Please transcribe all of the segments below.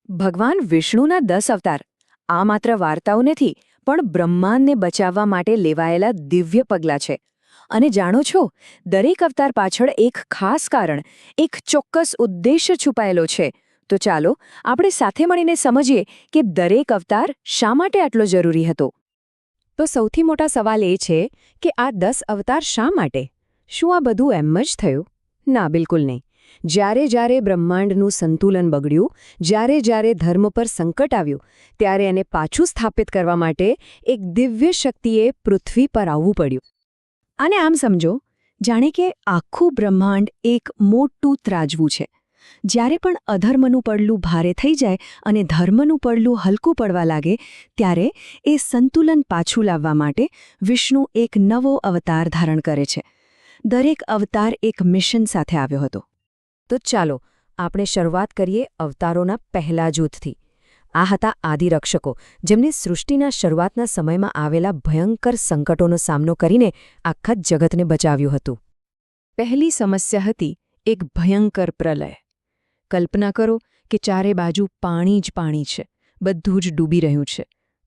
ભગવાન વિષ્ણુના 10 અવતાર આ માત્ર વાર્તાઓ નથી, પણ બ્રહ્માંડને બચાવવા માટે લેવાયેલા દિવ્ય પગલાં છે. અને જાણો છો, દરેક અવતાર પાછળ એક ખાસ કારણ, એક ચોક્કસ ઉદ્દેશ્ય છુપાયેલો છે. તો ચાલો આપણે સાથે મળીને સમજીએ કે દરેક અવતાર શા માટે આટલો જરૂરી હતો. તો સૌથી મોટા સવાલ એ છે કે આ 10 અવતાર શા માટે? શું આ બધું એમ જ થયું? ના, બિલકુલ નહીં. જ્યારે બ્રહ્માંડનું સંતુલન બગડ્યું, જ્યારે ધર્મ પર સંકટ આવ્યું, ત્યારે એને પાછું સ્થાપિત કરવા માટે એક દિવ્ય શક્તિએ પૃથ્વી પર આવવું પડ્યું. અને આમ સમજો, જાણે કે આખું બ્રહ્માંડ એક મોટું ત્રાજવું છે. જ્યારે પણ અધર્મનું પડલું ભારે થઈ જાય અને ધર્મનું પડલું હલકું પડવા લાગે, ત્યારે એ સંતુલન પાછું લાવવા માટે વિષ્ણુ એક નવો અવતાર ધારણ કરે છે. દરેક અવતાર એક મિશન સાથે આવ્યો હતો. તો ચાલો આપણે શરૂઆત કરીએ અવતારોના પહેલા જૂથથી. આ હતા આદિરક્ષકો, જેમને સૃષ્ટિના શરૂઆતના સમયમાં આવેલા ભયંકર સંકટોનો સામનો કરીને આખા જગતને બચાવ્યું હતું. પહેલી સમસ્યા હતી એક ભયંકર પ્રલય. કલ્પના કરો કે ચારે બાજુ પાણી જ પાણી છે, બધું જ ડૂબી રહ્યું છે,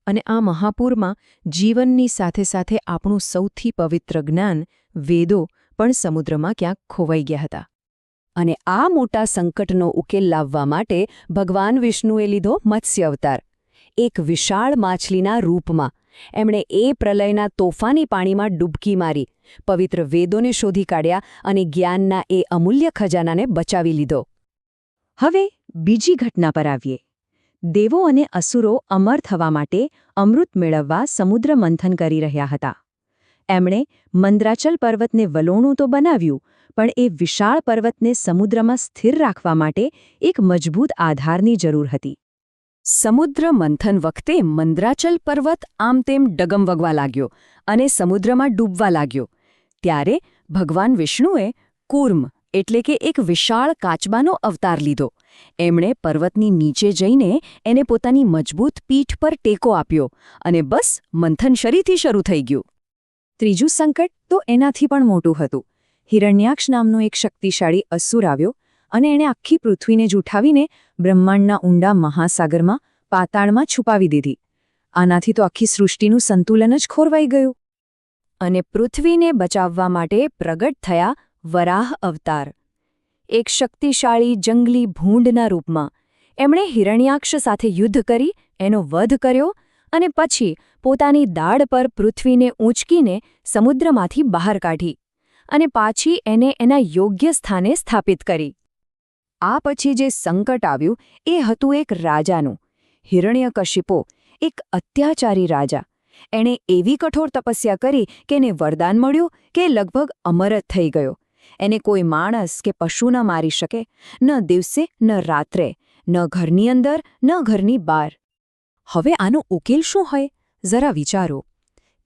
અને આ મહાપૂરમાં જીવનની સાથે સાથે આપણું સૌથી પવિત્ર જ્ઞાન, વેદો પણ સમુદ્રમાં ક્યાંક ખોવાઈ ગયા હતા. અને આ મોટા સંકટનો ઉકેલ લાવવા માટે ભગવાન વિષ્ણુએ લીધો મત્સ્ય અવતાર. એક વિશાળ માછલીના રૂપમાં એમણે એ પ્રલયના તોફાની પાણીમાં ડૂબકી મારી, પવિત્ર વેદોને શોધી કાઢ્યા અને જ્ઞાનના એ અમૂલ્ય ખજાનાને બચાવી લીધો. હવે બીજી ઘટના પર આવીએ. દેવો અને અસુરો અમર થવા માટે અમૃત મેળવવા સમુદ્ર મંથન કરી રહ્યા હતા. એમણે મંદ્રાચલ પર્વતને વલોણું તો બનાવ્યું, પણ એ વિશાળ પર્વતને સમુદ્રમાં સ્થિર રાખવા માટે એક મજબૂત આધારની જરૂર હતી. સમુદ્ર મંથન વખતે મંદ્રાચલ પર્વત આમ તેમ ડગમગવા લાગ્યો અને સમુદ્રમાં ડૂબવા લાગ્યો. ત્યારે ભગવાન વિષ્ણુએ કૂર્મ એટલે કે એક વિશાળ કાચબાનો અવતાર લીધો. એમણે પર્વતની નીચે જઈને એને પોતાની મજબૂત પીઠ પર ટેકો આપ્યો અને બસ મંથન ફરીથી શરૂ થઈ ગયું. ત્રીજું સંકટ તો એનાથી પણ મોટું હતું. હિરણ્યાક્ષ નામનો એક શક્તિશાળી અસુર આવ્યો અને એણે આખી પૃથ્વીને જૂઠાવીને બ્રહ્માંડના ઊંડા મહાસાગરમાં, પાતાળમાં છુપાવી દીધી. આનાથી તો આખી સૃષ્ટિનું સંતુલન જ ખોરવાઈ ગયું. અને પૃથ્વીને બચાવવા માટે પ્રગટ થયા વરાહ અવતાર. એક શક્તિશાળી જંગલી ભૂંડના રૂપમાં એમણે હિરણ્યાક્ષ સાથે યુદ્ધ કરી એનો વધ કર્યો અને પછી પોતાની દાઢ પર પૃથ્વીને ઊંચકીને સમુદ્રમાંથી બહાર કાઢી અને પાછી એને એના યોગ્ય સ્થાને સ્થાપિત કરી. આ પછી જે સંકટ આવ્યું એ હતું એક રાજાનું, હિરણ્યકશિપો, એક અત્યાચારી રાજા. એણે એવી કઠોર તપસ્યા કરી કે એને વરદાન મળ્યું કે લગભગ અમર જ થઈ ગયો. એને કોઈ માણસ કે પશુ ન મારી શકે, ન દિવસે ન રાત્રે, ન ઘરની અંદર ન ઘરની બહાર. હવે આનો ઉકેલ શું હોય? જરા વિચારો.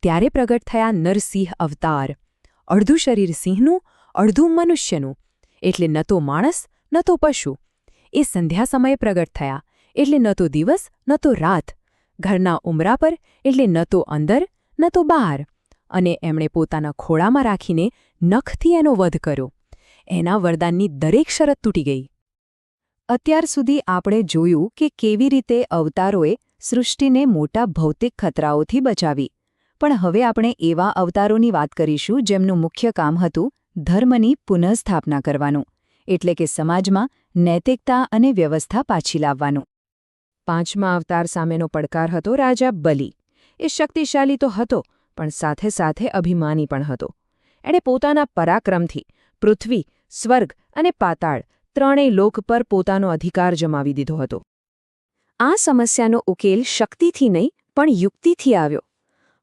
ત્યારે પ્રગટ થયા નરસિંહ અવતાર. અડધું શરીર સિંહનું, અડધું મનુષ્યનું, એટલે ન તો માણસ ન તો પશુ. એ સંધ્યા સમયે પ્રગટ થયા, એટલે ન તો દિવસ ન તો રાત, ઘરના ઉંબરા પર, એટલે ન તો અંદર ન તો બહાર. અને એમણે પોતાના ખોળામાં રાખીને નખથી એનો વધ કર્યો. એના વરદાનની દરેક શરત તૂટી ગઈ. અત્યાર સુધી આપણે જોયું કે કેવી રીતે અવતારોએ સૃષ્ટિને મોટા ભૌતિક ખતરાઓથી બચાવી. પણ હવે આપણે એવા અવતારોની વાત કરીશું જેમનું મુખ્ય કામ હતું ધર્મની પુનઃસ્થાપના કરવાનું, એટલે કે સમાજમાં નૈતિકતા અને વ્યવસ્થા પાછી લાવવાનું. પાંચમા અવતાર સામેનો પડકાર હતો રાજા બલિ. એ શક્તિશાળી તો હતો, પણ સાથે સાથે અભિમાની પણ હતો. એણે પોતાના પરાક્રમથી પૃથ્વી, સ્વર્ગ અને પાતાળ ત્રણેય લોક પર પોતાનો અધિકાર જમાવી દીધો હતો. આ સમસ્યાનો ઉકેલ શક્તિથી નહીં પણ યુક્તિથી આવ્યો.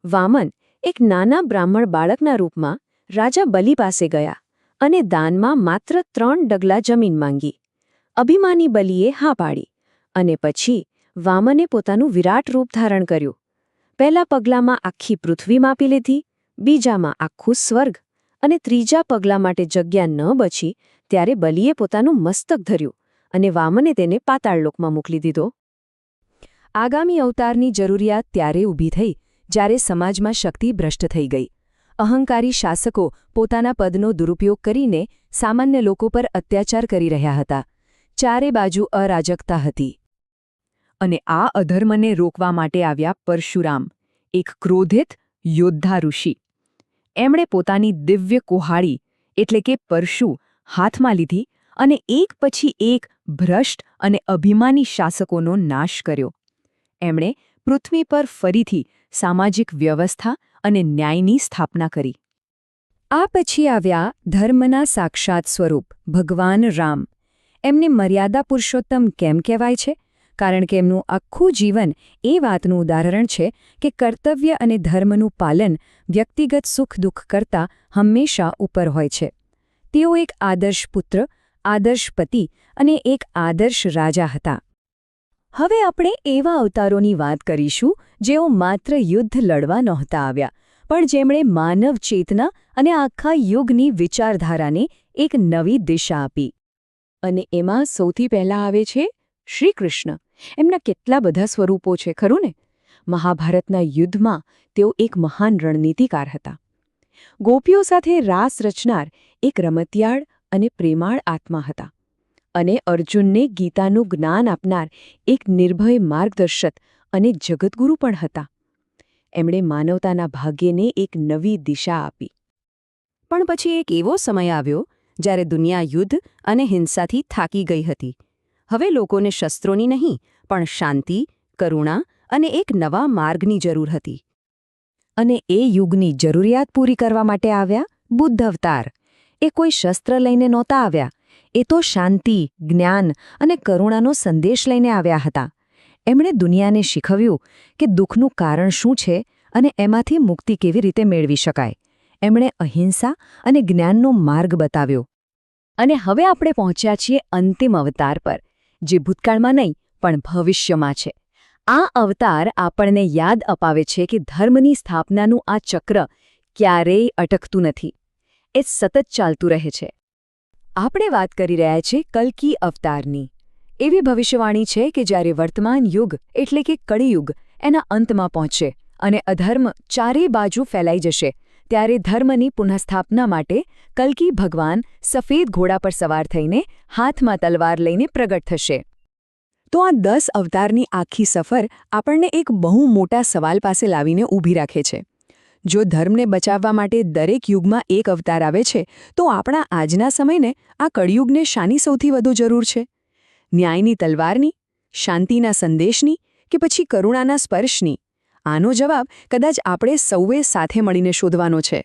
વામન, એક નાના બ્રાહ્મણ બાળકના રૂપમાં રાજા બલિ પાસે ગયા અને દાનમાં માત્ર 3 ડગલા જમીન માંગી. અભિમાની બલિએ હા પાડી અને પછી વામને પોતાનું વિરાટ રૂપ ધારણ કર્યું. પહેલા પગલામાં આખી પૃથ્વી માપી લીધી, બીજામાં આખું સ્વર્ગ, અને ત્રીજા પગલા માટે જગ્યા ન બચી ત્યારે બલિએ પોતાનું મસ્તક ધર્યું અને વામને તેને પાતાળલોકમાં મોકલી દીધો. આગામી અવતારની જરૂરિયાત ત્યારે ઊભી થઈ જ્યારે સમાજમાં શક્તિ ભ્રષ્ટ થઈ ગઈ. અહંકારી શાસકો પોતાના પદનો દુરુપયોગ કરીને સામાન્ય લોકો પર અત્યાચાર કરી રહ્યા હતા. ચારે બાજુ અરાજકતા હતી. અને આ અધર્મને રોકવા માટે આવ્યા પરશુરામ, એક ક્રોધિત યોદ્ધા ઋષિ. એમણે પોતાની દિવ્ય કુહાડી એટલે કે પરશુ હાથમાં લીધી અને એક પછી એક ભ્રષ્ટ અને અભિમાની શાસકોનો નાશ કર્યો. એમણે પૃથ્વી પર ફરીથી સામાજિક વ્યવસ્થા અને ન્યાયની સ્થાપના કરી. આ પછી આવ્યા ધર્મના સાક્ષાત સ્વરૂપ ભગવાન રામ. એમને મર્યાદા પુરુષોત્તમ કેમ કહેવાય છે? કારણ કે એમનું આખું જીવન એ વાતનું ઉદાહરણ છે કે કર્તવ્ય અને ધર્મનું પાલન વ્યક્તિગત સુખ દુઃખ કરતાં હંમેશા ઉપર હોય છે. તેઓ એક આદર્શ પુત્ર, આદર્શ પતિ અને એક આદર્શ રાજા હતા. હવે આપણે એવા અવતારોની વાત કરીશું જેઓ માત્ર યુદ્ધ લડવા નહોતા આવ્યા, પણ જેમણે માનવ ચેતના અને આખા યુગની વિચારધારાને એક નવી દિશા આપી. અને એમાં સૌથી પહેલા આવે છે શ્રી કૃષ્ણ. એમના કેટલા બધા સ્વરૂપો છે, ખરું ને? મહાભારતના યુદ્ધમાં તેઓ એક મહાન રણનીતિકાર હતા. ગોપીઓ સાથે રાસ રચનાર એક રમતિયાળ અને પ્રેમાળ આત્મા હતા. અને અર્જુનને ગીતાનું જ્ઞાન આપનાર એક નિર્ભય માર્ગદર્શક અને જગતગુરુ પણ હતા. એમણે માનવતાના ભાગ્યને એક નવી દિશા આપી. પણ પછી એક એવો સમય આવ્યો જ્યારે દુનિયા યુદ્ધ અને હિંસાથી થાકી ગઈ હતી. હવે લોકોને શસ્ત્રોની નહીં, પણ શાંતિ, કરુણા અને એક નવા માર્ગની જરૂર હતી. અને એ યુગની જરૂરિયાત પૂરી કરવા માટે આવ્યા બુદ્ધ અવતાર. એ કોઈ શસ્ત્ર લઈને નહોતા આવ્યા. એ તો શાંતિ, જ્ઞાન અને કરુણાનો સંદેશ લઈને આવ્યા હતા. એમણે દુનિયાને શીખવ્યું કે દુઃખનું કારણ શું છે અને એમાંથી મુક્તિ કેવી રીતે મેળવી શકાય. એમણે અહિંસા અને જ્ઞાનનો માર્ગ બતાવ્યો. અને હવે આપણે પહોંચ્યા છીએ અંતિમ અવતાર પર, જે ભૂતકાળમાં નહીં પણ ભવિષ્યમાં છે. આ અવતાર આપણને યાદ અપાવે છે કે ધર્મની સ્થાપનાનું આ ચક્ર ક્યારેય અટકતું નથી. એ સતત ચાલતું રહે છે. આપણે વાત કરી રહ્યા છીએ કલ્કી અવતારની. એવી ભવિષ્યવાણી છે કે જ્યારે વર્તમાન યુગ એટલે કે કળિયુગ એના અંતમાં પહોંચે અને અધર્મ ચારેય બાજુ ફેલાઈ જશે, ત્યારે ધર્મની પુનઃસ્થાપના માટે કલ્કી ભગવાન સફેદ ઘોડા પર સવાર થઈને હાથમાં તલવાર લઈને પ્રગટ થશે. તો આ 10 અવતારની આખી સફર આપણને એક બહુ મોટા સવાલ પાસે લાવીને ઊભી રાખે છે. જો ધર્મને બચાવવા માટે દરેક યુગમાં એક અવતાર આવે છે, તો આપણા આજના સમયને આ કળિયુગને શાની સૌથી વધુ જરૂર છે? ન્યાયની તલવારની, શાંતિના સંદેશની કે પછી કરુણાના સ્પર્શની? આનો જવાબ કદાચ આપણે સૌએ સાથે મળીને શોધવાનો છે.